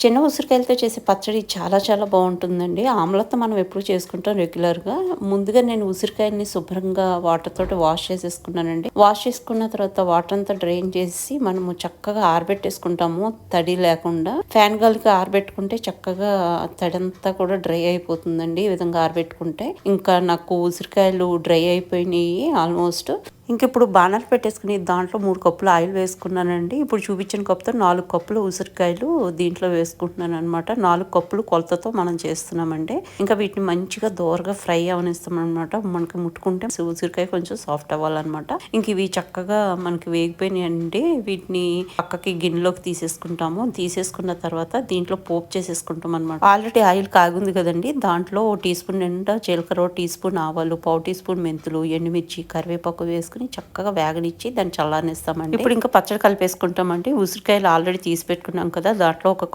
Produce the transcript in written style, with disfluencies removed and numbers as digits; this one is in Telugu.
చిన్న ఉసిరికాయలతో చేసే పచ్చడి చాలా చాలా బాగుంటుందండి. ఆమ్లతో మనం ఎప్పుడు చేసుకుంటాం రెగ్యులర్‌గా. ముందుగా నేను ఉసిరికాయలని శుభ్రంగా వాటర్ తోటి వాష్ చేసేసుకున్నానండి. వాష్ చేసుకున్న తర్వాత వాటర్ అంతా డ్రైన్ చేసి మనము చక్కగా ఆరబెట్టేసుకుంటాము తడి లేకుండా. ఫ్యాన్ గాలికి ఆరబెట్టుకుంటే చక్కగా తడంతా కూడా డ్రై అయిపోతుందండి. ఈ విధంగా ఆరబెట్టుకుంటే. ఇంకా నాకు ఉసిరికాయలు డ్రై అయిపోయినాయి ఆల్మోస్ట్. ఇప్పుడు బాణాలు పెట్టేసుకుని దాంట్లో 3 కప్పులు ఆయిల్ వేసుకున్నానండి. ఇప్పుడు చూపించిన కప్పుతో 4 కప్పులు ఉసిరికాయలు దీంట్లో వేసుకుంటున్నాను అనమాట. 4 కప్పులు కొలతతో మనం చేస్తున్నామండి. ఇంకా వీటిని మంచిగా దోరగా ఫ్రై అవనిస్తాం అనమాట. మనకి ముట్టుకుంటే ఉసిరికాయ కొంచెం సాఫ్ట్ అవ్వాలన్నమాట. ఇవి చక్కగా మనకి వేగిపోయినాయండి. వీటిని పక్కకి గిన్నెలోకి తీసేసుకుంటాము. తీసేసుకున్న తర్వాత దీంట్లో పోపు చేసేసుకుంటాం అనమాట. ఆల్రెడీ ఆయిల్ కాగుంది కదండి. దాంట్లో ఓ టీ స్పూన్ నిండా జీలకర్ర, టీ స్పూన్ ఆవాలు, పావు టీ స్పూన్ మెంతులు, ఎండుమిర్చి, కరివేపాకు వేసుకుని చక్కగా వేగనిచ్చి దాన్ని చల్లారనిస్తామండి. ఇప్పుడు ఇంకా పచ్చడి కలిపేసుకుంటామండి. ఉసిరికాయలు ఆల్రెడీ తీసి పెట్టుకున్నాం కదా. దాంట్లో ఒక